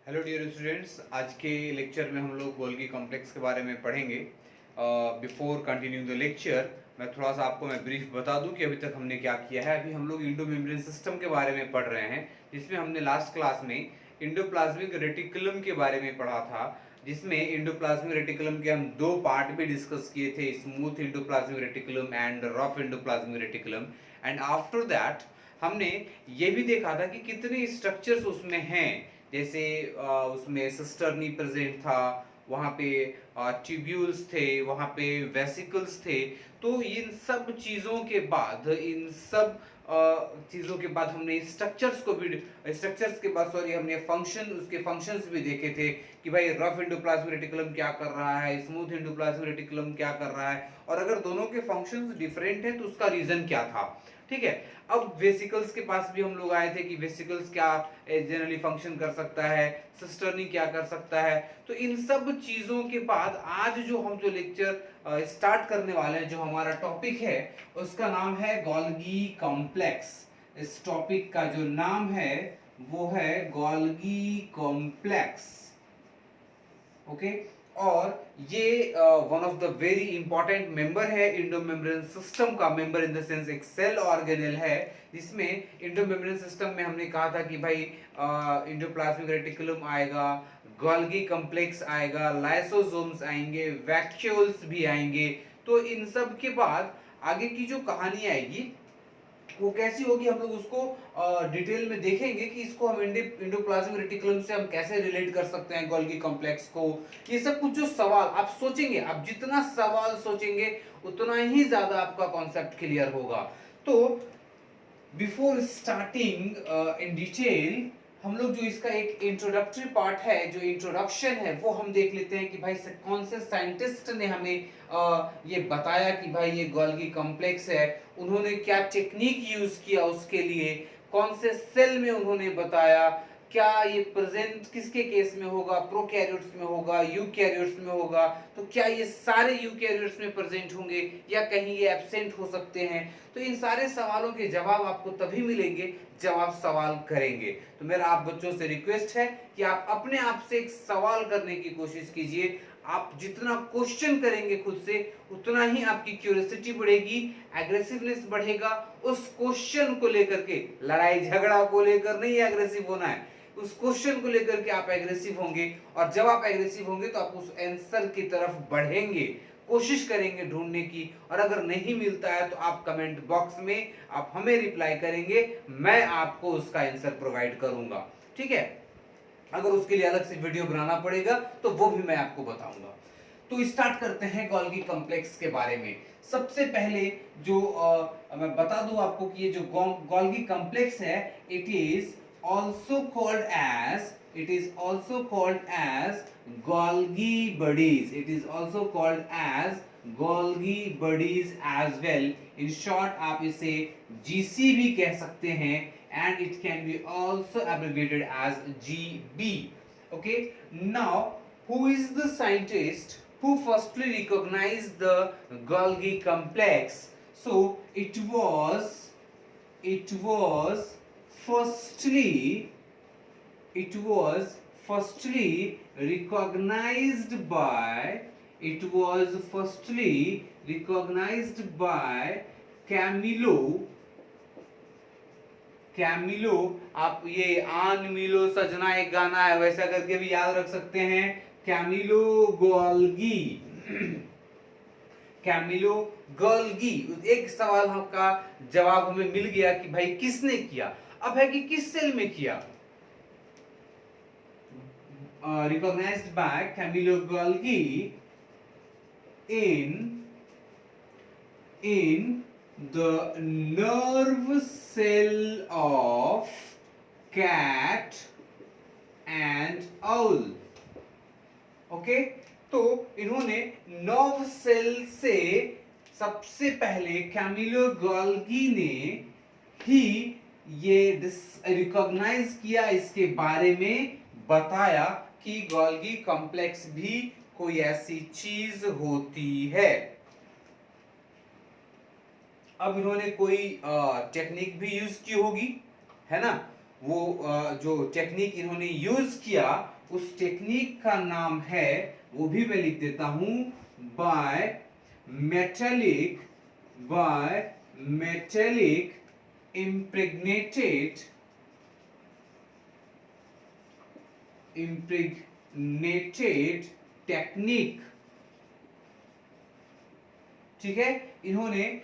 Hello dear students, आज के lecture में हम लोग गोल्गी कॉम्प्लेक्स के बारे में पढ़ेंगे। बिफोर कंटिन्यूइंग द लेक्चर मैं थोड़ा सा आपको ब्रीफ बता दूं कि अभी तक हमने क्या किया है। अभी हम लोग इंडोमेम्ब्रेन सिस्टम के बारे में पढ़ रहे हैं, जिसमें हमने लास्ट क्लास में इंडोप्लाज्मिक रेटिकुलम के बारे में पढ़ा था, जिसमें इंडोप्लाज्मिक रेटिकुलम के हम दो पार्ट भी डिस्कस किए थे, smooth endoplasmic reticulum and rough endoplasmic reticulum. And after that हमने ये भी देखा था कि कितने स्ट्रक्चर्स उसमें हैं। जैसे उसमें सिस्टर्नी प्रेजेंट था, वहाँ पे ट्यूब्यूल्स थे, वहाँ पे वेसिकल्स थे। तो इन सब चीज़ों के बाद हमने स्ट्रक्चर्स के बाद हमने उसके फंक्शंस भी देखे थे कि भाई रफ एंडोप्लाज्मिक रेटिकुलम क्या कर रहा है, स्मूथ एंडोप्लाज्मिक रेटिकुलम क्या कर रहा है, और अगर दोनों के फंक्शंस डिफरेंट हैं तो उसका रीजन क्या था। ठीक है। अब वेसिकल्स के पास भी हम लोग आए थे कि वेसिकल्स क्या जनरली फंक्शन कर सकता है, सिस्टर्नी क्या कर सकता है। तो इन सब चीजों के बाद आज जो लेक्चर स्टार्ट करने वाले हैं, जो हमारा टॉपिक है उसका नाम है गोल्गी कॉम्प्लेक्स। इस टॉपिक का जो नाम है वो है गोल्गी कॉम्प्लेक्स। ओके। और ये one of the very important member है इंडोमेम्ब्रेन सिस्टम का। मेंबर इन द सेंस एक सेल ऑर्गेनेल है, जिसमें इंडोमेम्ब्रेन सिस्टम में हमने कहा था कि भाई इंडोप्लाज्मिक रेटिकुलम आएगा, गोल्गी कॉम्प्लेक्स आएगा, लाइसोसोम्स आएंगे, वैक्यूल्स भी आएंगे। तो इन सब के बाद आगे की जो कहानी आएगी वो कैसी होगी, हम लोग उसको डिटेल में देखेंगे कि इसको हम इंडोप्लाज्मिक रेटिकुलम से हम कैसे रिलेट कर सकते हैं गोल्गी कॉम्प्लेक्स को। ये सब कुछ जो सवाल आप सोचेंगे, आप जितना सवाल सोचेंगे उतना ही ज्यादा आपका कॉन्सेप्ट क्लियर होगा। तो बिफोर स्टार्टिंग इन डिटेल, हम लोग जो इसका एक इंट्रोडक्टरी पार्ट है, जो इंट्रोडक्शन है, वो हम देख लेते हैं कि भाई कौन से साइंटिस्ट ने हमें ये बताया कि भाई ये गोल्गी कॉम्प्लेक्स है, उन्होंने क्या टेक्निक यूज किया उसके लिए, कौन से सेल में उन्होंने बताया, क्या ये प्रेजेंट किसके केस में होगा, प्रोकैरियोट्स में होगा, यूकैरियोट्स में होगा, तो क्या ये सारे यूकैरियोट्स में प्रेजेंट होंगे या कहीं ये एब्सेंट हो सकते हैं। तो इन सारे सवालों के जवाब आपको तभी मिलेंगे जब आप सवाल करेंगे। तो मेरा आप बच्चों से रिक्वेस्ट है कि आप अपने आप से एक सवाल करने की कोशिश कीजिए। आप जितना क्वेश्चन करेंगे खुद से, उतना ही आपकी क्यूरियोसिटी बढ़ेगी, एग्रेसिवनेस बढ़ेगा। उस क्वेश्चन को लेकर के, लड़ाई झगड़ा को लेकर नहीं एग्रेसिव होना है, उस क्वेश्चन को लेकर के आप एग्रेसिव होंगे, और जब आप एग्रेसिव होंगे तो आप उस आंसर की तरफ बढ़ेंगे, कोशिश करेंगे ढूंढने की, और अगर नहीं मिलता है तो आप कमेंट बॉक्स में आप हमें रिप्लाई करेंगे, मैं आपको उसका आंसर प्रोवाइड करूंगा। ठीक है। अगर उसके लिए अलग से वीडियो बनाना पड़ेगा तो वो भी मैं आपको बताऊंगा। तो स्टार्ट करते हैं गोल्गी कॉम्प्लेक्स के बारे में। सबसे पहले जो मैं बता दूं आपको कि ये जो गोल्गी कॉम्प्लेक्स है, it is also called as Golgi buddies. It is also called as Golgi buddies as well. In short, आप इसे GC भी कह सकते हैं, and it can be also abbreviated as GB. Okay. Now, who is the scientist who firstly recognized the Golgi complex? So firstly it was firstly recognized by Camilo। आप ये आन मिलो सजना एक गाना है, वैसा करके भी याद रख सकते हैं, कैमिलो गोल्गी। Camillo Golgi. एक सवाल का जवाब हमें मिल गया कि भाई किसने किया। अब है कि किस सेल में किया। Recognized by Camillo Golgi in the nerve cell of cat and owl. Okay. तो इन्होंने नर्व सेल से सबसे पहले कैमिलो गोल्गी ने ही ये रिकॉग्नाइज किया, इसके बारे में बताया कि गोल्गी कॉम्प्लेक्स भी कोई ऐसी चीज होती है। अब इन्होंने कोई टेक्निक भी यूज की होगी, है ना। वो जो टेक्निक इन्होंने यूज किया उस टेक्निक का नाम है, वो भी मैं लिख देता हूं, बाय मेटेलिक impregnated टेक्निक। ठीक है, इन्होंने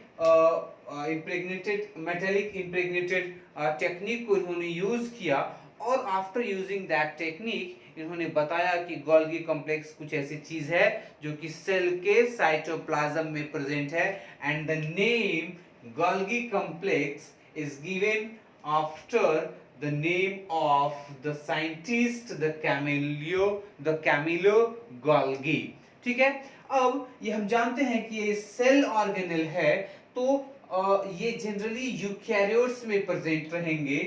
मेटेलिक इम्प्रेग्नेटेड टेक्निक को इन्होंने यूज किया, और आफ्टर यूजिंग दैट टेक्निक इन्होंने बताया कि गोल्गी कॉम्प्लेक्स कुछ ऐसी चीज है जो कि सेल के साइटोप्लाज्म में प्रेजेंट है, and the name Golgi complex is given after the name of the scientist, the Camillo Golgi। ठीक है, अब ये हम जानते हैं कि ये सेल ऑर्गेनेल है, तो ये जनरली यूकैरियोट्स में प्रेजेंट रहेंगे।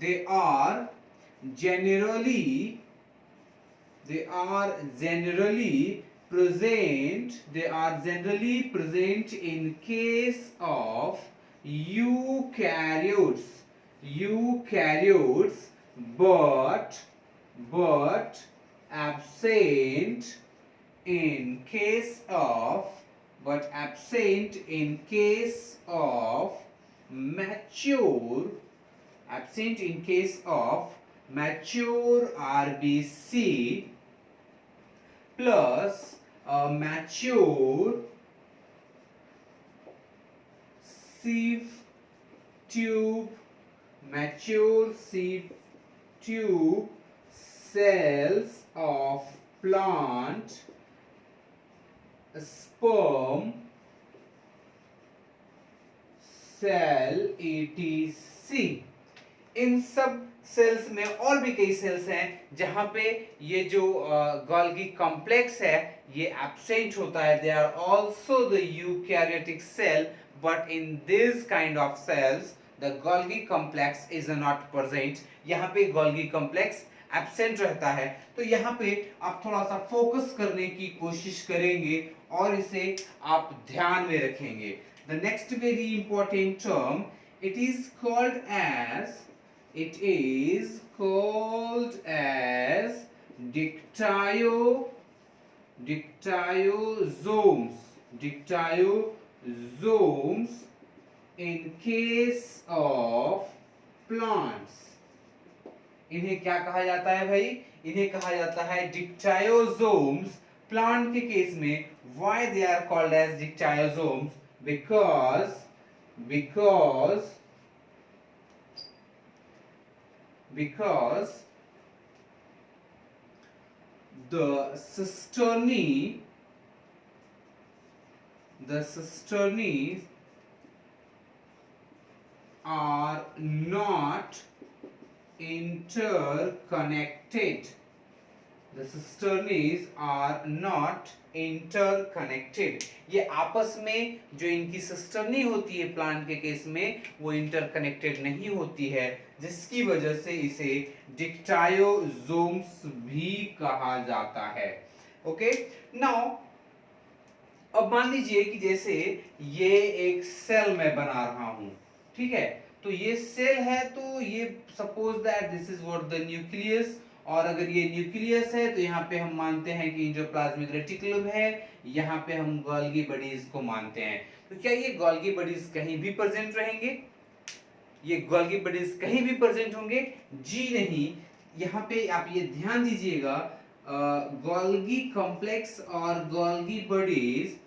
They are generally present in case of eukaryotes, but absent in case of mature RBC plus mature sieve tube cells of plant sperm cell etc। इन सब सेल्स में और भी कई सेल्स हैं जहां पे ये जो गोल्गी कॉम्प्लेक्स है ये एब्सेंट होता है। They are also the eukaryotic cell, but in this kind of cells the Golgi complex is not present. यहाँ पे गोल्गी कॉम्प्लेक्स एब्सेंट रहता है। तो यहाँ पे आप थोड़ा सा फोकस करने की कोशिश करेंगे और इसे आप ध्यान में रखेंगे। The next very important term, it is called as dictyosomes in case of plants। इन्हें क्या कहा जाता है भाई? इन्हें कहा जाता है dictyosomes प्लांट के केस में। why they are called as dictyosomes? because the cisternae are not interconnected। ये आपस में जो इनकी सिस्टर्नी होती है प्लांट के केस में वो इंटरकनेक्टेड नहीं होती है, जिसकी वजह से इसे डिक्टायोसोम्स भी कहा जाता है। ओके, नाउ अब मान लीजिए कि जैसे ये एक सेल मैं बना रहा हूं, ठीक है, तो ये सेल है, तो ये suppose that this is what the nucleus, और अगर ये न्यूक्लियस है तो यहाँ पे हम मानते हैं कि जो प्लाज्मिक रेटिकुलम है, यहाँ पे हम गोल्गी बॉडीज को मानते हैं। तो क्या ये गोल्गी बॉडीज कहीं भी प्रेजेंट रहेंगे? ये गोल्गी बॉडीज कहीं भी प्रेजेंट होंगे? जी नहीं। यहाँ पे आप ये ध्यान दीजिएगा, गोल्गी कॉम्प्लेक्स और Golgi bodies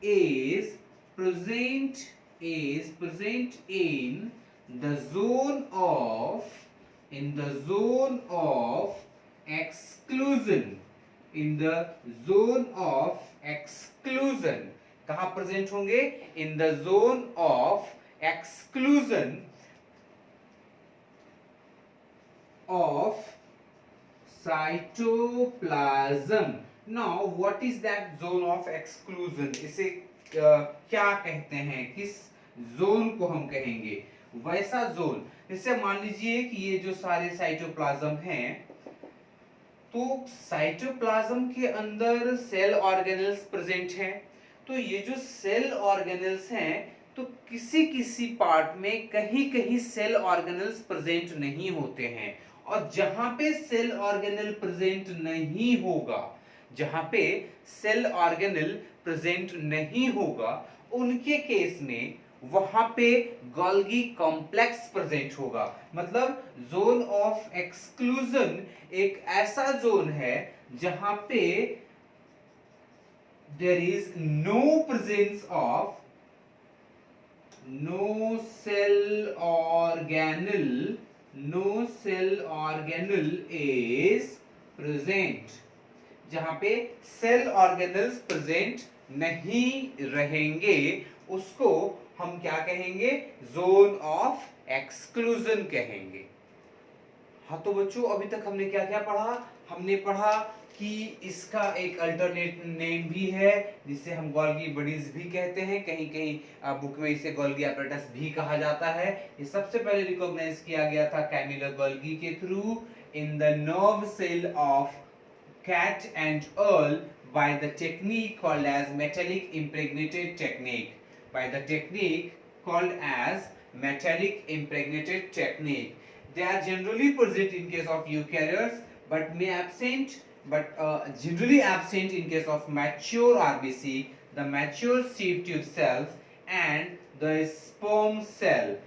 is present in the zone of exclusion। कहां प्रेजेंट होंगे? In the zone of exclusion of cytoplasm। Now what is that zone of exclusion? इसे क्या कहते हैं? किस जोन को हम कहेंगे? वैसा जोन, जैसे मान लीजिए कि ये जो सारे साइटोप्लाज्म हैं, तो साइटोप्लाज्म के अंदर सेल ऑर्गेनेल्स प्रेजेंट हैं। तो ये जो सेल ऑर्गेनेल्स हैं, तो तो किसी किसी पार्ट में कहीं कहीं सेल ऑर्गेनल्स प्रेजेंट नहीं होते हैं, और जहां पे सेल ऑर्गेनल प्रेजेंट नहीं होगा, जहां पे सेल ऑर्गेनल प्रेजेंट नहीं होगा, उनके केस में वहां पे गोल्गी कॉम्प्लेक्स प्रेजेंट होगा। मतलब जोन ऑफ एक्सक्लूजन एक ऐसा जोन है जहां पे there is no presence of no cell organelle is present, जहां पे सेल ऑर्गेनल्स प्रेजेंट नहीं रहेंगे, उसको हम क्या कहेंगे, जोन ऑफ एक्सक्लूजन कहेंगे। हाँ तो बच्चों अभी तक हमने क्या क्या पढ़ा, हमने पढ़ा कि इसका एक अल्टरनेट नेम भी है जिसे हम गोल्गी बडीज भी कहते हैं, कहीं कहीं बुक में इसे गोल्गी apparatus भी कहा जाता है। ये सबसे पहले रिकॉग्नाइज किया गया था कैमिलो गोल्गी के through in the nerve cell of cat and earl by the technique called as metallic impregnated technique, by the technique called as metallic impregnated technique. They are generally present in case of eukaryotes but may absent, generally absent in case of mature RBC, the mature sieve tube cells and the sperm cell,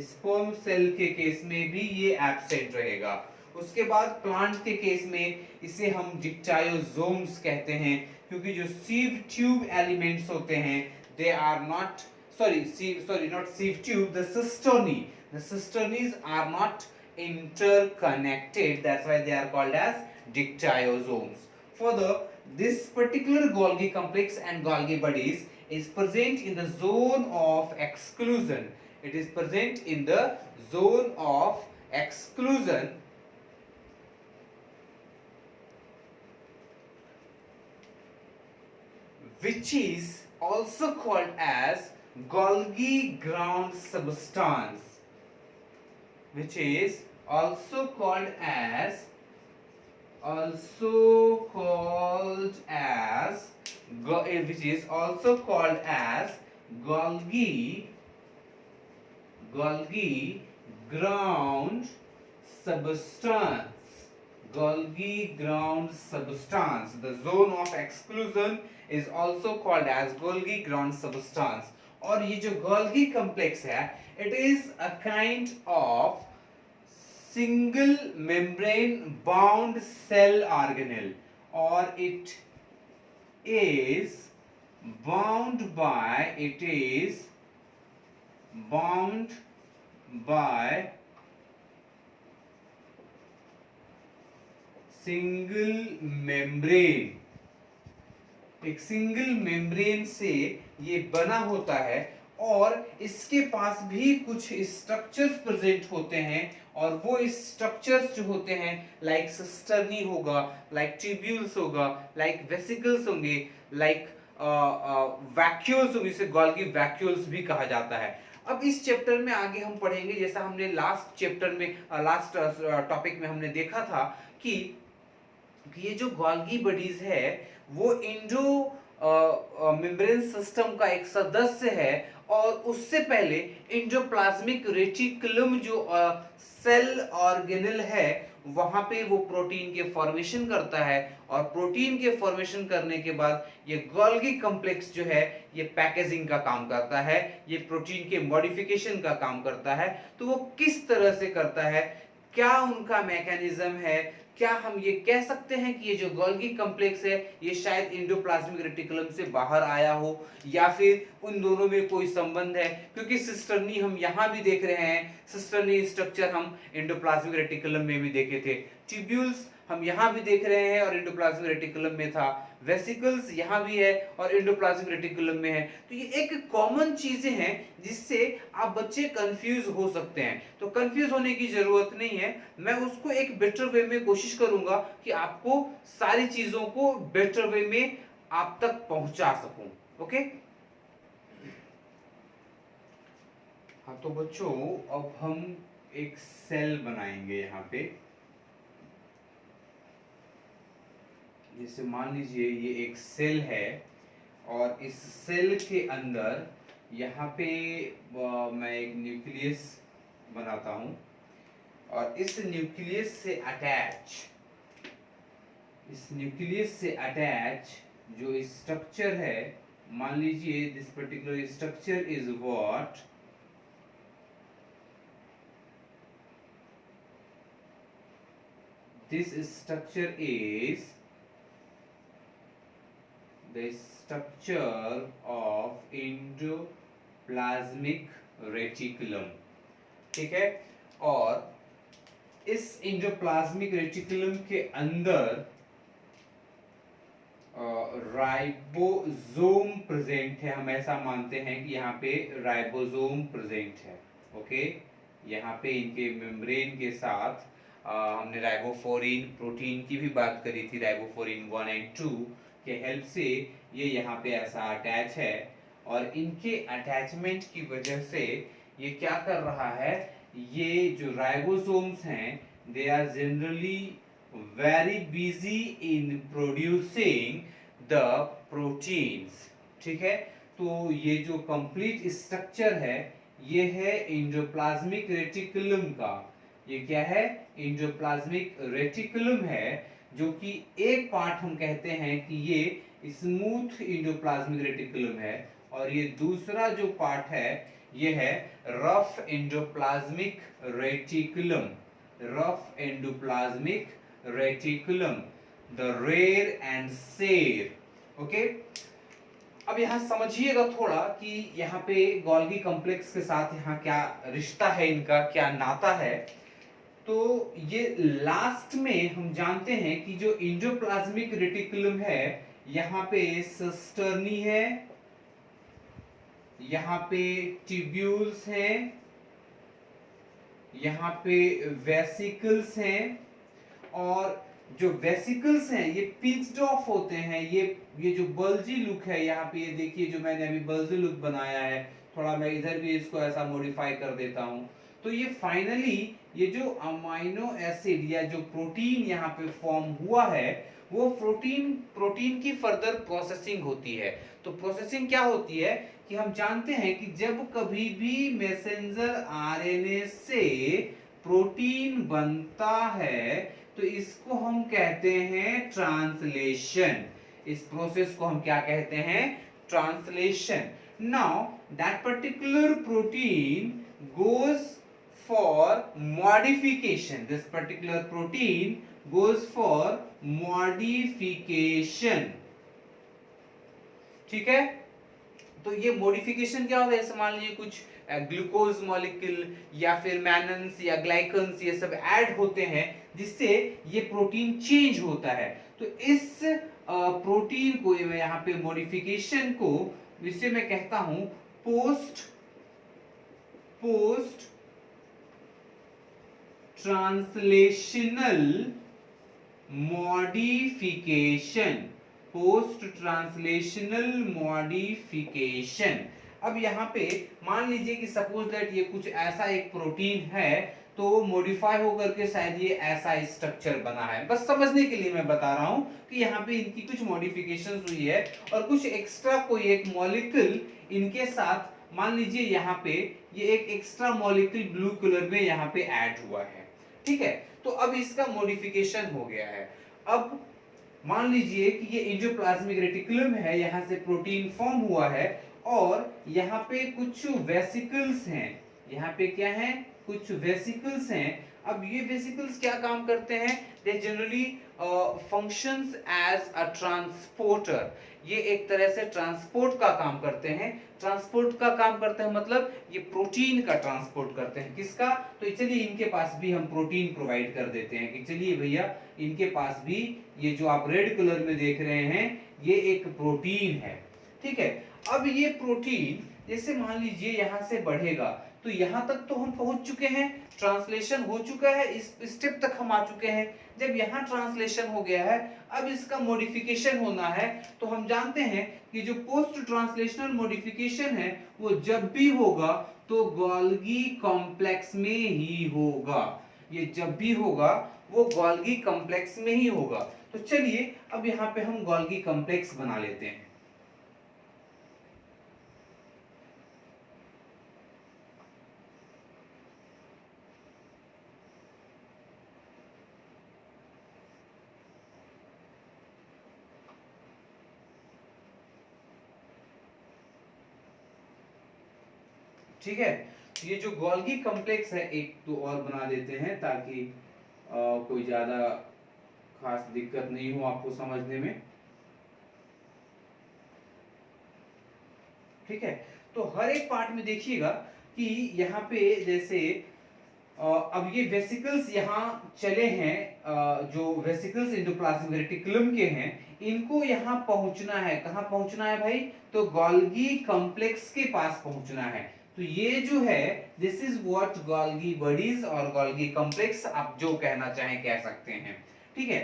sperm cell के case में भी ये absent रहेगा। उसके बाद plant के case में इसे हम डिक्टायोजोम्स कहते हैं, क्योंकि जो सीव ट्यूब एलिमेंट्स होते हैं they are not not sieve tube, the cisternes are not interconnected, that's why they are called as dictyosomes. Further, this particular Golgi complex and Golgi bodies is present in the zone of exclusion. It is present in the zone of exclusion, which is also called as Golgi ground substance, which is also called as Golgi ground substance. Golgi ground substance. The zone of exclusion is also called as Golgi ground substance. और ये जो Golgi complex है, it is a kind of single membrane bound cell organelle, or it is bound by single membrane, एक single membrane से ये बना होता है, और इसके पास भी कुछ स्ट्रक्चर्स प्रेजेंट होते हैं, और वो स्ट्रक्चर्स जो होते हैं लाइक सिस्टर्नी होगा, लाइक ट्यूब्यूल्स होगा, लाइक वेसिकल्स होंगे, लाइक वैक्यूल्स होंगे, इसे गोल्गी वैक्यूल्स भी कहा जाता है। अब इस चैप्टर में आगे हम पढ़ेंगे, जैसा हमने लास्ट चैप्टर में लास्ट टॉपिक में हमने देखा था कि ये जो गोल्गी बडीज है वो इंडो मेम्ब्रेन सिस्टम का एक सदस्य है, और उससे पहले इंडोप्लाज्मिक रेटिकुलम जो सेल ऑर्गेनल है वहां पे वो प्रोटीन के फॉर्मेशन करता है, और प्रोटीन के फॉर्मेशन करने के बाद ये गोल्गी कॉम्प्लेक्स जो है ये पैकेजिंग का काम करता है, ये प्रोटीन के मॉडिफिकेशन का काम करता है। तो वो किस तरह से करता है, क्या उनका मैकेनिज्म है, क्या हम ये कह सकते हैं कि ये जो गोल्गी कॉम्प्लेक्स है ये शायद इंडोप्लाज्मिक रेटिकुलम से बाहर आया हो, या फिर उन दोनों में कोई संबंध है, क्योंकि सिस्टर्नी हम यहाँ भी देख रहे हैं, सिस्टर्नी स्ट्रक्चर हम इंडोप्लाज्मिक रेटिकुलम में भी देखे थे, ट्यूब्यूल्स हम यहाँ भी देख रहे हैं और इंडोप्लाज्मिक रेटिकुलम में था, वेसिकल्स यहाँ भी है और इंडोप्लाज्मिक रेटिकुलम में है। तो ये एक कॉमन चीजें हैं जिससे आप बच्चे कंफ्यूज हो सकते हैं, तो कंफ्यूज होने की जरूरत नहीं है, मैं उसको एक बेटर वे में कोशिश करूंगा कि आपको सारी चीजों को बेटर वे में आप तक पहुंचा सकूं। ओके, हाँ तो बच्चों अब हम एक सेल बनाएंगे यहाँ पे, जैसे मान लीजिए ये एक सेल है और इस सेल के अंदर यहाँ पे मैं एक न्यूक्लियस बनाता हूँ और इस न्यूक्लियस से अटैच जो स्ट्रक्चर है, मान लीजिए this particular structure is what this structure is the structure of endoplasmic reticulum, ठीक है। और इस एंडोप्लाज्मिक रेटिकुलम के अंदर राइबोसोम प्रेजेंट है। हम ऐसा मानते हैं कि यहाँ पे राइबोसोम प्रेजेंट है। ओके, यहाँ पे इनके मेम्ब्रेन के साथ हमने राइबोफ्लोरिन प्रोटीन की भी बात करी थी, राइबोफ्लोरिन 1 और 2 के हेल्प से ये यहाँ पे ऐसा अटैच है और इनके अटैचमेंट की वजह से ये क्या कर रहा है, ये जो राइबोसोम्स हैं they are generally very busy in producing the proteins, ठीक है। तो ये जो कंप्लीट स्ट्रक्चर है ये है एंडोप्लाज्मिक रेटिकुलम का। ये क्या है, एंडोप्लाज्मिक रेटिकुलम है, जो कि एक पार्ट हम कहते हैं कि ये स्मूथ एंडोप्लाज्मिक रेटिकुलम है और ये दूसरा जो पार्ट है ये है rough endoplasmic reticulum, rough endoplasmic reticulum, the रेर एंड सेर। ओके, अब यहाँ समझिएगा थोड़ा कि यहाँ पे गोल्गी कॉम्प्लेक्स के साथ यहाँ क्या रिश्ता है, इनका क्या नाता है। तो ये लास्ट में हम जानते हैं कि जो एंडोप्लाज्मिक रेटिकुलम है यहाँ पे सिस्टर्नी है, यहाँ पे ट्यूब्यूल्स हैं, यहाँ पे वेसिकल्स हैं और जो वेसिकल्स हैं ये पिच्ड ऑफ होते हैं। ये जो बल्जी लुक है यहाँ पे, ये देखिए जो मैंने अभी बल्जी लुक बनाया है, थोड़ा मैं इधर भी इसको ऐसा मॉडिफाई कर देता हूँ। तो ये फाइनली ये जो अमाइनो एसिड या जो प्रोटीन यहाँ पे फॉर्म हुआ है वो प्रोटीन की फर्दर प्रोसेसिंग होती है। तो प्रोसेसिंग क्या होती है कि हम जानते हैं कि जब कभी भी मैसेंजर आरएनए से प्रोटीन बनता है तो इसको हम कहते हैं ट्रांसलेशन। इस प्रोसेस को हम क्या कहते हैं, translation. Now that particular protein goes for modification, this particular protein goes for modification, ठीक है। तो ये मॉडिफिकेशन क्या होता है, जैसे मान लीजिए कुछ ग्लूकोज मॉलिक्यूल या फिर मैनन्स या ग्लाइकन्स ये सब ऐड होते हैं जिससे ये प्रोटीन चेंज होता है। तो इस प्रोटीन को यहाँ पे मॉडिफिकेशन को जिसे मैं कहता हूं post translational modification, post translational modification. अब यहाँ पे मान लीजिए कि सपोज दैट ये कुछ ऐसा एक प्रोटीन है तो मॉडिफाई होकर के शायद ये ऐसा स्ट्रक्चर बना है। बस समझने के लिए मैं बता रहा हूं कि यहाँ पे इनकी कुछ मॉडिफिकेशंस हुई है और कुछ एक्स्ट्रा कोई एक मॉलिक्यूल इनके साथ, मान लीजिए यहाँ पे ये एक एक्स्ट्रा मॉलिक्यूल ब्लू कलर में यहाँ पे ऐड हुआ है, ठीक है। तो अब इसका मॉडिफिकेशन हो गया है। अब मान लीजिए कि ये एंडोप्लाज्मिक रेटिकुलम है, यहाँ से प्रोटीन फॉर्म हुआ है और यहाँ पे कुछ वेसिकल्स हैं, यहाँ पे क्या है, कुछ वेसिकल्स हैं। अब ये वेसिकल्स क्या काम करते हैं, they generally functions as a transporter. ये एक तरह से ट्रांसपोर्ट का काम करते हैं। ट्रांसपोर्ट का काम करते हैं मतलब ये प्रोटीन का ट्रांसपोर्ट करते हैं। किसका, तो चलिए इनके पास भी हम प्रोटीन प्रोवाइड कर देते हैं कि चलिए भैया इनके पास भी ये जो आप रेड कलर में देख रहे हैं ये एक प्रोटीन है, ठीक है। अब ये प्रोटीन जैसे मान लीजिए यहाँ से बढ़ेगा तो यहाँ तक तो हम पहुंच चुके हैं, ट्रांसलेशन हो चुका है, इस स्टेप तक हम आ चुके हैं। जब यहाँ ट्रांसलेशन हो गया है अब इसका मॉडिफिकेशन होना है। तो हम जानते हैं कि जो पोस्ट ट्रांसलेशनल मॉडिफिकेशन है वो जब भी होगा तो गोल्गी कॉम्प्लेक्स में ही होगा। ये जब भी होगा वो गोल्गी कॉम्प्लेक्स में ही होगा। तो चलिए अब यहाँ पे हम गोल्गी कॉम्प्लेक्स बना लेते हैं। ठीक है। तो ये जो गोल्गी कॉम्प्लेक्स है, एक तो और बना देते हैं ताकि कोई ज्यादा खास दिक्कत नहीं हो आपको समझने में। ठीक है, तो हर एक पार्ट में देखिएगा कि यहाँ पे जैसे अब ये वेसिकल्स यहाँ चले हैं, जो वेसिकल्स एंडोप्लाज्मिक रेटिकुलम के हैं, इनको यहाँ पहुंचना है। कहाँ पहुंचना है भाई? तो गोल्गी कॉम्प्लेक्स के पास पहुंचना है। तो ये जो है this is what Golgi bodies और गोल्गी कॉम्प्लेक्स आप जो कहना चाहें कह सकते हैं। ठीक है,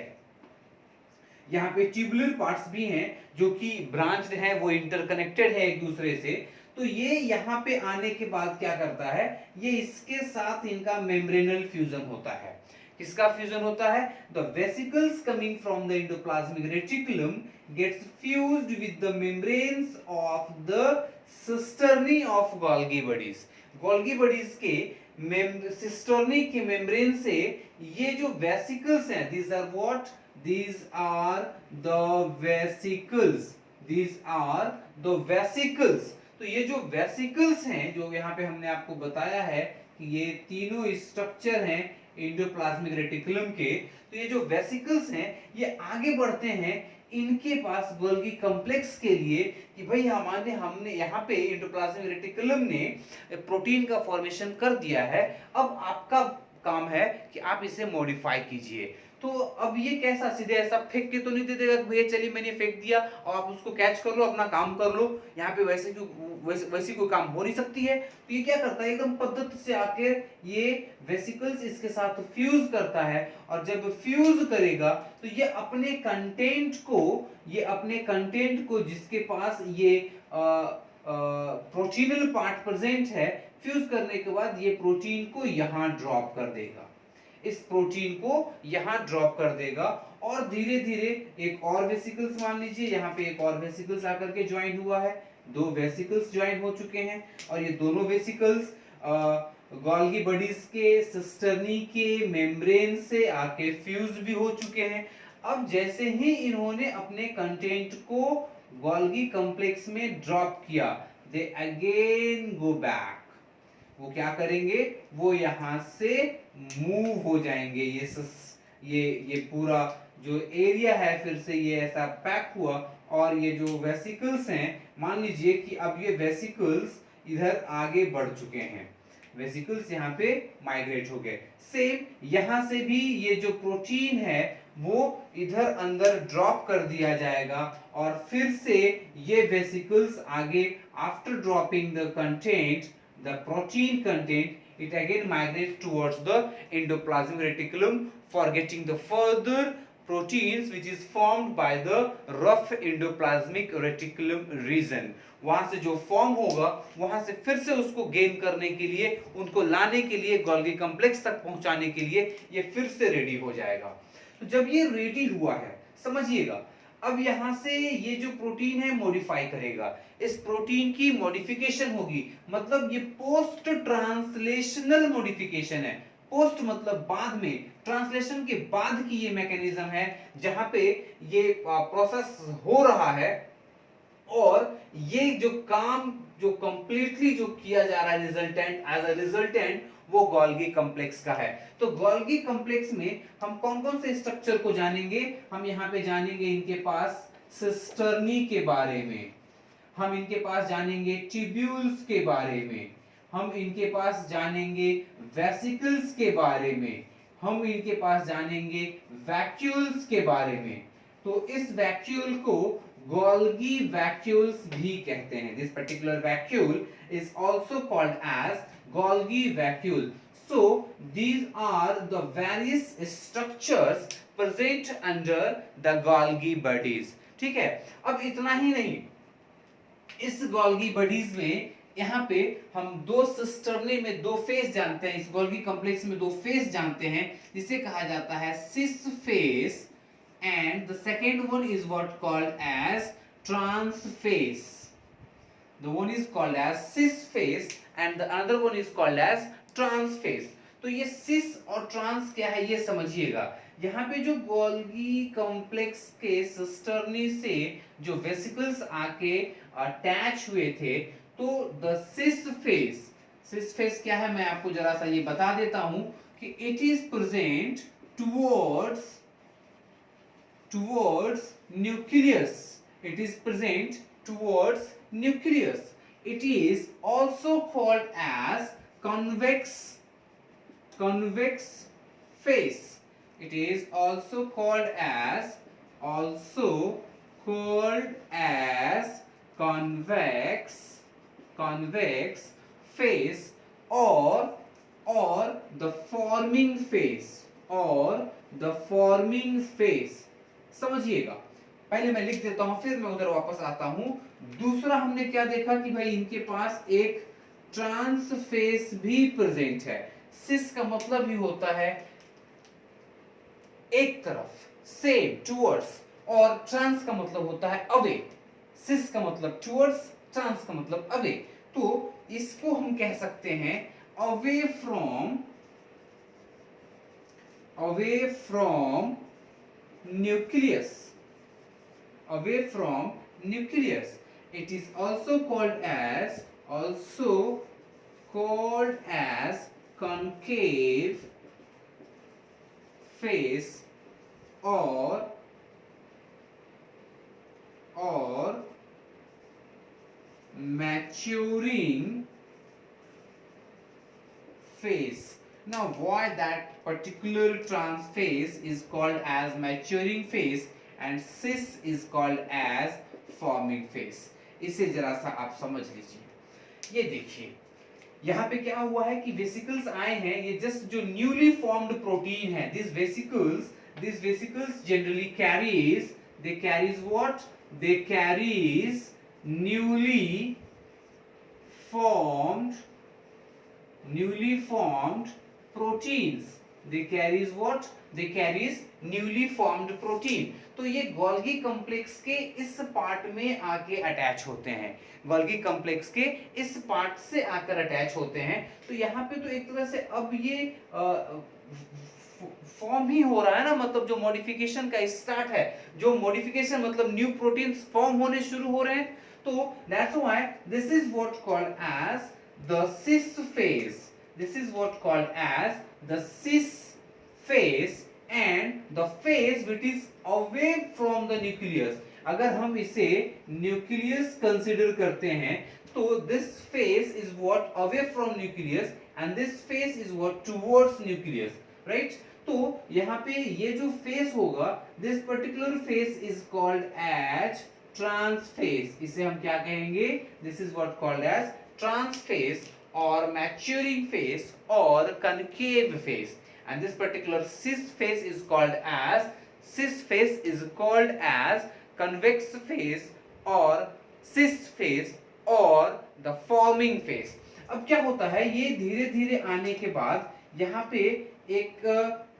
यहाँ पे ट्यूबुलर पार्ट्स भी हैं जो कि ब्रांच्ड है, वो इंटरकनेक्टेड है एक दूसरे से। तो ये यहाँ पे आने के बाद क्या करता है, ये इसके साथ इनका मेम्ब्रेनल फ्यूजन होता है। किसका फ्यूजन होता है? The vesicles coming from the endoplasmic reticulum gets fused with the membranes of the cisternae of Golgi bodies. Golgi bodies के सिस्टर्नी के मेम्ब्रेन से ये जो वेसिकल्स हैं, these are what? These are the vesicles. These are the vesicles. तो ये जो vesicles हैं, जो यहाँ पे हमने आपको बताया है कि ये तीनों स्ट्रक्चर हैं एंडोप्लाज्मिक रेटिकुलम के, तो ये जो वेसिकल्स हैं ये आगे बढ़ते हैं इनके पास गोल्गी कॉम्प्लेक्स के लिए कि भाई हमने यहाँ पे एंडोप्लाज्मिक रेटिकुलम ने प्रोटीन का फॉर्मेशन कर दिया है, अब आपका काम है कि आप इसे मॉडिफाई कीजिए। तो अब ये कैसा सीधे ऐसा फेंक के तो नहीं दे देगा कि भैया चलिए मैंने फेंक दिया और आप उसको कैच कर लो, अपना काम कर लो। यहाँ पे वैसी कोई काम हो नहीं सकती है। तो ये क्या करता है, एकदम पद्धति से आके ये वेसिकल्स इसके साथ फ्यूज करता है, और जब फ्यूज करेगा तो ये अपने कंटेंट को जिसके पास ये प्रोटीनल पार्ट प्रेजेंट है, फ्यूज करने के बाद ये प्रोटीन को यहाँ ड्रॉप कर देगा, इस प्रोटीन को यहाँ ड्रॉप कर देगा, और धीरे धीरे एक और वेसिकल्स, मान लीजिए यहाँ पे एक और वेसिकल्स आकर के ज्वाइन हुआ है, दो वेसिकल्स ज्वाइन हो चुके हैं, और ये दोनों वेसिकल्स गोल्गी बॉडीज के सिस्टर्नी के मेम्ब्रेन से आके फ्यूज भी हो चुके हैं। अब जैसे ही इन्होंने अपने कंटेंट को गोल्गी कॉम्प्लेक्स में ड्रॉप किया, दे अगेन गो बैक। वो क्या करेंगे, वो यहां से मूव हो जाएंगे। ये पूरा जो एरिया है फिर से ये ऐसा पैक हुआ, और ये जो वेसिकल्स हैं, मान लीजिए कि अब ये वेसिकल्स इधर आगे बढ़ चुके हैं, वेसिकल्स यहाँ पे माइग्रेट हो गए। सेम यहाँ से भी ये जो प्रोटीन है वो इधर अंदर ड्रॉप कर दिया जाएगा, और फिर से ये वेसिकल्स आगे after dropping the content, the protein content, it again migrates towards the endoplasmic reticulum for getting the further proteins which is formed by the rough endoplasmic reticulum region। वहां से जो फॉर्म होगा वहां से फिर से उसको गेन करने के लिए, उनको लाने के लिए, गोल्गी कॉम्प्लेक्स तक पहुंचाने के लिए ये फिर से रेडी हो जाएगा। तो जब ये रेडी हुआ है, समझिएगा, अब यहां से ये जो प्रोटीन है मॉडिफाई करेगा, इस प्रोटीन की मॉडिफिकेशन होगी, मतलब ये पोस्ट ट्रांसलेशनल मॉडिफिकेशन है। पोस्ट मतलब बाद में, ट्रांसलेशन के बाद की ये मैकेनिज्म है जहां पे ये प्रोसेस हो रहा है, और ये जो काम जो कंप्लीटली जो किया जा रहा है रिजल्टेंट, एज अ रिजल्टेंट, वो गोल्गी कॉम्प्लेक्स का है। तो गोल्गी कॉम्प्लेक्स में हम कौन कौन से स्ट्रक्चर को जानेंगे? हम यहाँ पे जानेंगे इनके पास सिस्टर्नी के बारे में, हम इनके पास जानेंगे ट्यूब्यूल्स के बारे में, हम इनके पास जानेंगे वेसिकल्स के बारे में, हम इनके पास जानेंगे वैक्यूल्स के बारे में। तो इस वैक्यूल को गोल्गी वैक्यूल्स भी कहते हैं। This particular vacuole is also called as Golgi vacuole. So these are the various structures present under the Golgi bodies. ठीक है, अब इतना ही नहीं, इस Golgi bodies में यहाँ पे हम दो सिस्टर्नी में दो फेस जानते हैं, इस Golgi कॉम्प्लेक्स में दो फेस जानते हैं, जिसे कहा जाता है cis face, and the second one is what called as trans face. The one is called as cis phase and the another one is called as trans phase। तो ये cis और trans क्या है ये समझिएगा। यहाँ पे जो गोल्गी कॉम्प्लेक्स के सिस्टर्नी से जो वेसिकल्स आके अटैच हुए थे, तो the cis phase cis face क्या है मैं आपको जरा सा ये बता देता हूं कि it is present towards nucleus. It is present towards nucleus. It is also called as convex face. It is also called as convex face or the forming face. समझिएगा, पहले मैं लिख देता हूं फिर मैं उधर वापस आता हूं। दूसरा हमने क्या देखा कि भाई इनके पास एक ट्रांस फेस भी प्रेजेंट है। सिस का मतलब ही होता है एक तरफ, सेम, टुवर्ड्स, और ट्रांस का मतलब होता है अवे। सिस का मतलब टुवर्ड्स, ट्रांस का मतलब अवे। तो इसको हम कह सकते हैं away from nucleus. It is also called as concave face or maturing phase. Now why that particular trans phase is called as maturing phase and cis is called as forming phase? इसे जरा सा आप समझ लीजिए। ये देखिए यहाँ पे क्या हुआ है कि वेसिकल्स आए हैं, ये जस्ट जो न्यूली फॉर्म्ड प्रोटीन है, this vesicles generally carries what? They carries newly formed proteins. They carries what? They carries newly formed protein. तो ये गोल्गी कॉम्प्लेक्स के इस पार्ट में आके अटैच होते हैं, गोल्गी कॉम्प्लेक्स के इस पार्ट से आकर अटैच होते हैं। तो यहाँ पे तो एक तरह से अब ये फॉर्म ही हो रहा है ना, मतलब जो मॉडिफिकेशन का स्टार्ट है, जो मॉडिफिकेशन मतलब न्यू प्रोटीन्स फॉर्म होने शुरू हो रहे हैं। तो that's why this is what called as the cis phase. This is what called as the cis phase and the phase which is away from the nucleus. अगर हम इसे न्यूक्लियस कंसीडर करते हैं तो this phase is what away from nucleus and this phase is what towards nucleus, right? तो यहाँ पे ये जो phase होगा, this particular phase is called as trans phase. इसे हम क्या कहेंगे? This is what called as trans phase or maturing phase or concave phase, and this particular cis phase is called as convex phase or cis phase or the forming phase. अब क्या होता है, ये धीरे धीरे आने के बाद यहाँ पे एक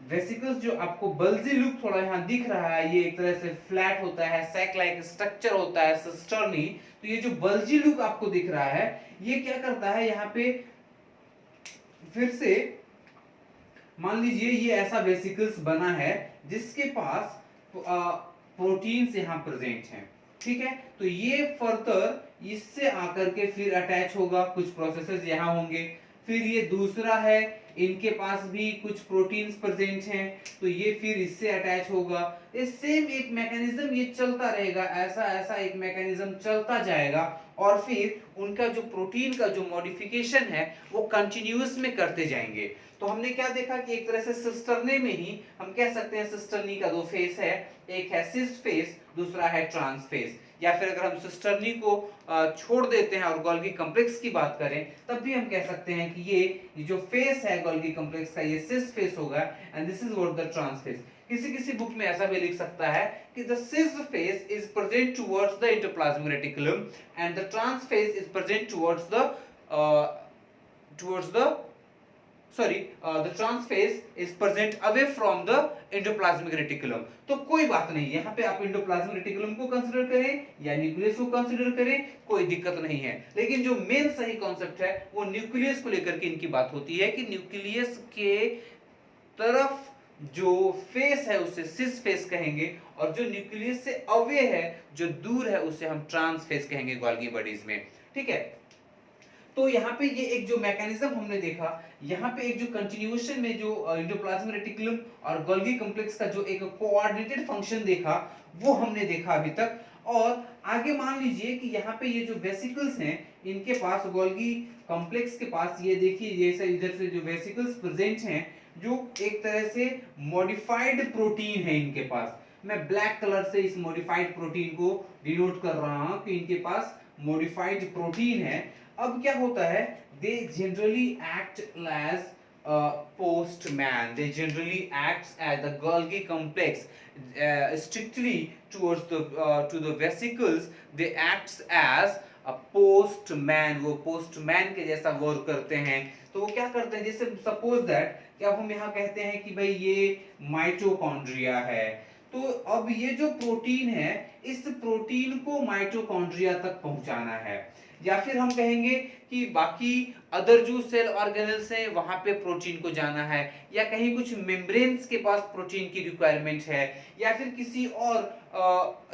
वेसिकल्स जो आपको बल्जी लुक थोड़ा यहाँ दिख रहा है, ये एक तरह से फ्लैट होता है, सैक लाइक स्ट्रक्चर होता है, सिस्टर्नी। तो ये जो बल्जी लुक आपको दिख रहा है, ये क्या करता है, यहाँ पे फिर से मान लीजिए ये ऐसा वेसिकल्स बना है जिसके पास प्रोटीन्स यहाँ प्रेजेंट हैं, ठीक है। तो ये फर्दर इससे आकर के फिर अटैच होगा, कुछ प्रोसेसेस यहाँ होंगे। फिर ये दूसरा है, इनके पास भी कुछ प्रोटीन्स प्रेजेंट हैं, तो ये फिर इससे अटैच होगा। ये सेम एक मैकेनिज्म ये चलता रहेगा, ऐसा एक मैकेनिज्म चलता जाएगा और फिर उनका जो प्रोटीन का जो मॉडिफिकेशन है वो कंटिन्यूअस में करते जाएंगे। तो हमने क्या देखा कि एक तरह से सिस्टर्नी में ही हम कह सकते हैं सिस्टर्नी का दो फेस है, एक है सिस फेस, दूसरा है ट्रांस फेस। या फिर अगर हम सिस्टर्नी को छोड़ देते हैं और गोल्गी कॉम्प्लेक्स की बात करें तब भी हम कह सकते हैं कि ये जो फेस है गोल्गी कॉम्प्लेक्स का ये सिस फेस होगा and this is what the trans face. किसी बुक में ऐसा भी लिख सकता है कि the cis phase is present towards the endoplasmic reticulum and the trans phase is present towards the trans phase is present away from the endoplasmic reticulum। तो कोई बात नहीं, यहाँ पे आप एंडोप्लाज्मिक रेटिकुलम को कंसीडर करें या न्यूक्लियस को कंसीडर करें, कोई दिक्कत नहीं है। लेकिन जो मेन सही कॉन्सेप्ट है वो न्यूक्लियस को लेकर के इनकी बात होती है कि न्यूक्लियस के तरफ जो फेस है उसे सिस फेस कहेंगे और जो न्यूक्लियस से अवे है, जो दूर है, उसे हम ट्रांस फेस कहेंगे गोल्गी बॉडीज में, ठीक है। तो यहाँ पे ये एक जो मैकेनिज्म हमने देखा, यहाँ पे एक जो कंटिन्यूएशन में जो एंडोप्लाज्मिक रेटिकुलम और गोल्गी कॉम्प्लेक्स का जो एक कोऑर्डिनेटेड फंक्शन देखा, वो हमने देखा अभी तक। और आगे मान लीजिए कि यहाँ पे ये जो वेसिकल्स हैं, इनके पास गोल्गी कॉम्प्लेक्स के पास ये देखिए जैसे इधर से जो वेसिकल्स प्रेजेंट हैं, जो एक तरह से मॉडिफाइड प्रोटीन है इनके पास। मैं ब्लैक कलर से इस मॉडिफाइड प्रोटीन को डिनोट कर रहा हूं कि इनके पास मॉडिफाइड प्रोटीन है। अब क्या होता है, they generally act as postman. They generally acts as the Golgi complex strictly towards to the vesicles. They acts as a postman. वो postman के जैसा वर्क करते हैं। तो वो क्या करते हैं, जैसे सपोज दैट कि अब हम यहाँ कहते हैं कि भाई ये माइटोकॉन्ड्रिया है, तो अब ये जो प्रोटीन है, इस प्रोटीन को माइटोकॉन्ड्रिया तक पहुंचाना है। या फिर हम कहेंगे कि बाकी अदर जो सेल ऑर्गेनल्स हैं वहां पे प्रोटीन को जाना है, या कहीं कुछ मेम्ब्रेन्स के पास प्रोटीन की रिक्वायरमेंट है, या फिर किसी और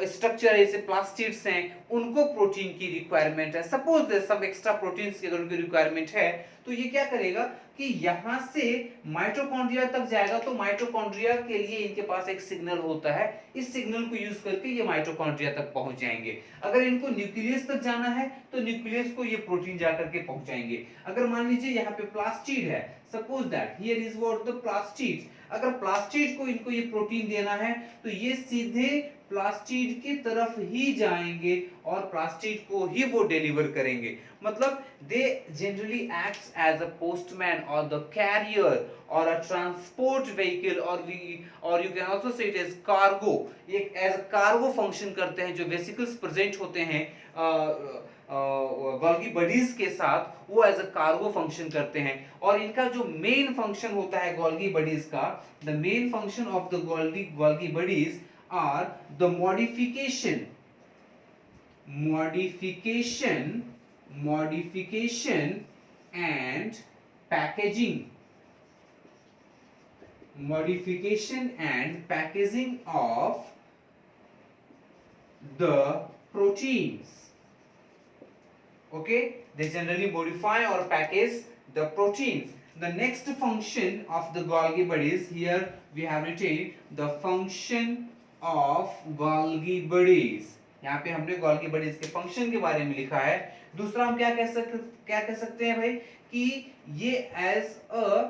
स्ट्रक्चर जैसे प्लास्टिड्स हैं उनको प्रोटीन की रिक्वायरमेंट है। Suppose there some extra proteins की अगर उनकी रिक्वायरमेंट है, तो ये क्या करेगा कि यहां से माइटोकॉन्ड्रिया तक जाएगा। तो माइटोकॉन्ड्रिया के लिए इनके पास एक सिग्नल होता है, इस सिग्नल को यूज करके ये माइटोकॉन्ड्रिया तक पहुंच जाएंगे। अगर इनको न्यूक्लियस तक जाना है तो न्यूक्लियस को ये प्रोटीन जाकर के पहुंचाएंगे। अगर मान लीजिए यहाँ पे प्लास्टिड है, suppose that here is what the plastid, अगर प्लास्टिड को इनको ये प्रोटीन देना है तो ये सीधे प्लास्टिड की तरफ ही जाएंगे और प्लास्टिड को ही वो डिलीवर करेंगे। मतलब they generally acts as a postman और द कैरियर और अ ट्रांसपोर्ट व्हीकल, और you can also say it as cargo. ये एज अ कार्गो फंक्शन करते हैं। जो वेसिकल्स प्रेजेंट होते हैं गोल्गी बॉडीज के साथ, वो एज अ कार्गो फंक्शन करते हैं। और इनका जो मेन फंक्शन होता है गोल्गी बॉडीज का, the main function of the Golgi bodies are the modification and packaging of the proteins. Okay, they generally modify or package the proteins. The next function of the Golgi bodies, here we have written the function of Golgi bodies. यहाँ पे हमने Golgi bodies के function के बारे में लिखा है। दूसरा हम क्या कह सकते हैं भाई कि ये एज अ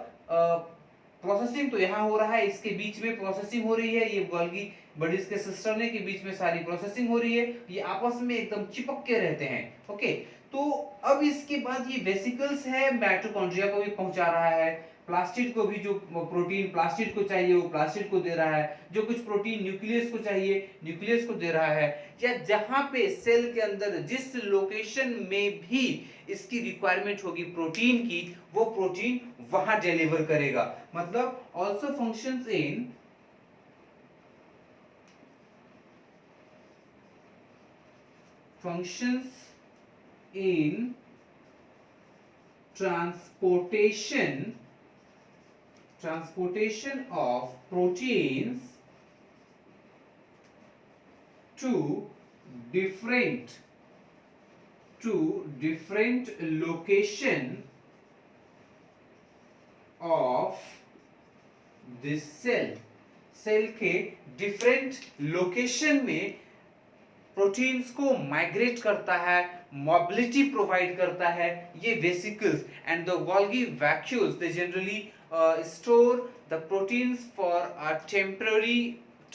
प्रोसेसिंग तो यहाँ हो रहा है, इसके बीच में प्रोसेसिंग हो रही है, ये गोल्गी बॉडीज के सिस्टम के बीच में सारी प्रोसेसिंग हो रही है, ये आपस में एकदम चिपक के रहते हैं। ओके, तो अब इसके बाद ये वेसिकल्स है, माइटोकॉन्ड्रिया को भी पहुंचा रहा है, प्लास्टिड को भी जो प्रोटीन प्लास्टिड को चाहिए वो प्लास्टिड को दे रहा है, जो कुछ प्रोटीन न्यूक्लियस को चाहिए न्यूक्लियस को दे रहा है, या जहां पे सेल के अंदर जिस लोकेशन में भी इसकी रिक्वायरमेंट होगी प्रोटीन की, वो प्रोटीन वहां डिलीवर करेगा। मतलब also functions in transportation of proteins to different location of this cell के डिफरेंट लोकेशन में प्रोटीन्स को माइग्रेट करता है, मोबिलिटी प्रोवाइड करता है ये vesicles. And the Golgi vacuoles they generally store the proteins for a temporary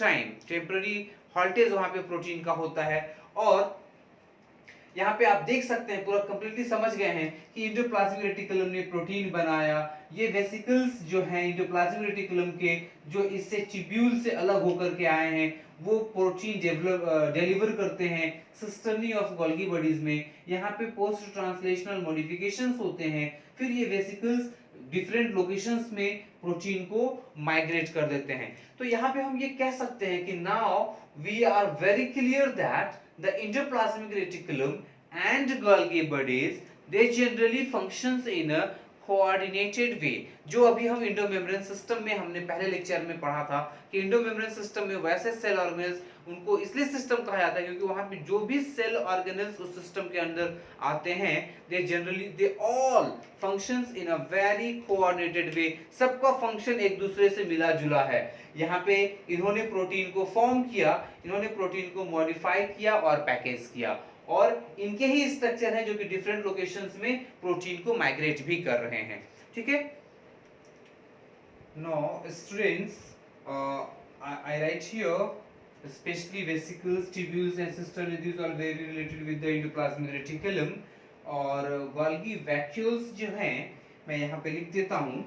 time, temporary हॉल्टेज वहां पे प्रोटीन का होता है। और यहाँ पे आप देख सकते हैं पूरा कंप्लीटली समझ गए हैं कि एंडोप्लाज्मिक रेटिकुलम ने प्रोटीन बनाया। ये वेसिकल्स जो हैं एंडोप्लाज्मिक रेटिकुलम के, जो इससे ट्यूब्यूल से अलग होकर के आए हैं, वो प्रोटीन डिलीवर करते हैं सिस्टर्नी ऑफ गोल्गी बॉडीज में। यहाँ पे पोस्ट ट्रांसलेशनल मॉडिफिकेशंस होते हैं, फिर ये वेसिकल्स डिफरेंट लोकेशंस में प्रोटीन को माइग्रेट कर देते हैं। तो यहाँ पे हम ये कह सकते हैं कि now we are very clear that the endoplasmic reticulum and Golgi bodies, they generally functions in a coordinated way, जो अभी हम इंडो मेम्ब्रेन सिस्टम में हमने पहले लेक्चर में पढ़ा था कि इंडो मेम्ब्रेन सिस्टम में वैसे सेल ऑर्गेनेल्स, उनको इसलिए सिस्टम कहा जाता है क्योंकि वहां पे जो भी सेल ऑर्गेनेल्स उस सिस्टम के अंदर आते हैं they all functions in a very coordinated way, सबका फंक्शन एक दूसरे से मिला जुला है। यहाँ पे इन्होंने प्रोटीन को फॉर्म किया, इन्होंने प्रोटीन को मॉडिफाई किया और पैकेज किया, और इनके ही स्ट्रक्चर हैं जो कि डिफरेंट लोकेशंस में प्रोटीन को माइग्रेट भी कर रहे हैं। ठीक है, no students, I write here especially vesicles, tubules and cisterns, these are very related with the endoplasmic reticulum। और गोल्गी वैक्यूल्स जो हैं मैं यहाँ पे लिख देता हूँ,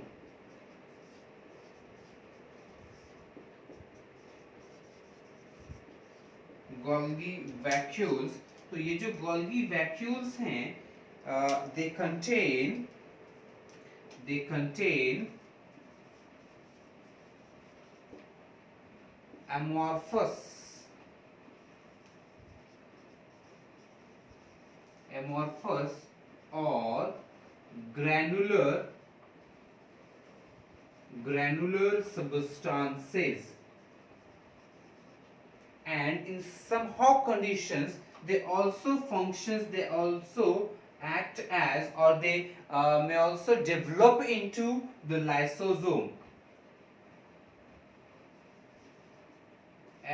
गोल्गी वैक्यूल्स। तो ये जो गोल्गी वैक्यूल्स हैं they contain amorphous or granular substances, and in somehow conditions they also act as, or they may also develop into the lysosome,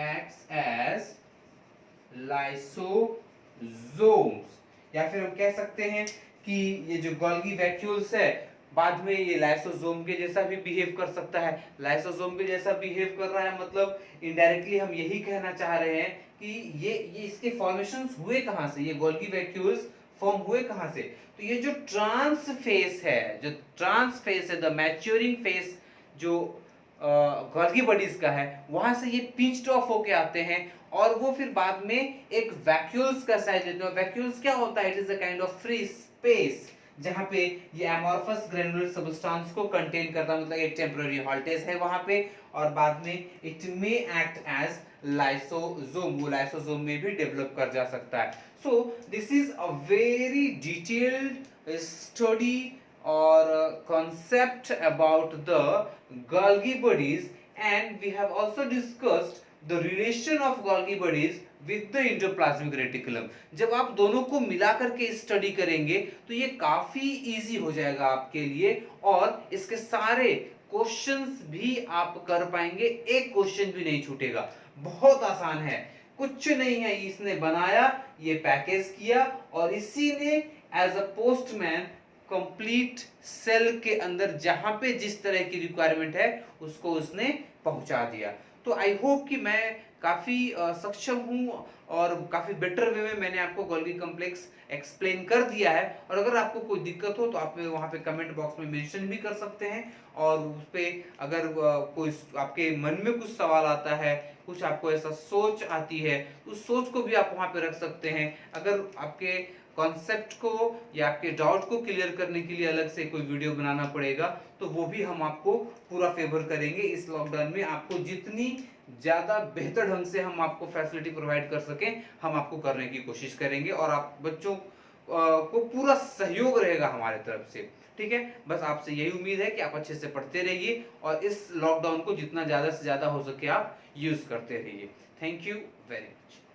acts as lysosomes। या फिर हम कह सकते हैं कि ये जो गोल्गी वैक्यूल्स है बाद में ये लाइसोसोम के जैसा भी बिहेव कर सकता है। लाइसोसोम के जैसा बिहेव कर रहा है मतलब इनडायरेक्टली हम यही कहना चाह रहे हैं कि ये इसके फॉर्मेशंस हुए कहां से, ये गोल्गी वैक्यूल्स फॉर्म हुए कहां से। तो ये जो ट्रांस फेस है, द मैच्योरिंग फेस जो गोल्गी बॉडीज का है, वहां से ये पिंच्ड ऑफ होके आते हैं और वो फिर बाद में एक वैक्यूल्स का साइज लेते हैं। वैक्यूल्स क्या होता है? It is a kind of free space जहां पे ये एमॉर्फस ग्रेनुलर सब्सटेंस को कंटेन करता है, मतलब एक टेम्पररी हॉल्टेज है वहां पे, और बाद में it may act as lysosome, वो लाइसोसोम में भी डेवलप कर जा सकता है। So this is a very detailed study or concept about the Golgi bodies, and we have also discussed the relation of Golgi bodies with the endoplasmic reticulum। जब आप दोनों को मिला करके स्टडी करेंगे तो ये काफी इजी हो जाएगा आपके लिए, और इसके सारे क्वेश्चंस भी आप कर पाएंगे, एक क्वेश्चन भी नहीं छूटेगा। बहुत आसान है, कुछ नहीं है, इसने बनाया, ये पैकेज किया और इसी ने as a postman complete cell के अंदर जहां पे जिस तरह की रिक्वायरमेंट है उसको उसने पहुंचा दिया। तो आई होप कि मैं काफी सक्षम हूं और काफी बेटर वे में मैंने आपको गोल्गी कॉम्प्लेक्स एक्सप्लेन कर दिया है। और अगर आपको कोई दिक्कत हो तो आप वहां पे कमेंट बॉक्स में मेंशन भी कर सकते हैं, और उस पे अगर कोई आपके मन में कुछ सवाल आता है, कुछ आपको ऐसा सोच आती है, उस सोच को भी आप वहां पे रख सकते हैं। अगर आपके कॉन्सेप्ट को या आपके डाउट को क्लियर करने के लिए अलग से कोई वीडियो बनाना पड़ेगा तो वो भी हम आपको पूरा फेवर करेंगे। इस लॉकडाउन में आपको जितनी ज्यादा बेहतर ढंग से हम आपको फैसिलिटी प्रोवाइड कर सकें हम आपको करने की कोशिश करेंगे, और आप बच्चों को पूरा सहयोग रहेगा हमारे तरफ से। ठीक है, बस आपसे यही उम्मीद है कि आप अच्छे से पढ़ते रहिए और इस लॉकडाउन को जितना ज्यादा से ज्यादा हो सके आप यूज करते रहिए। Thank you very much.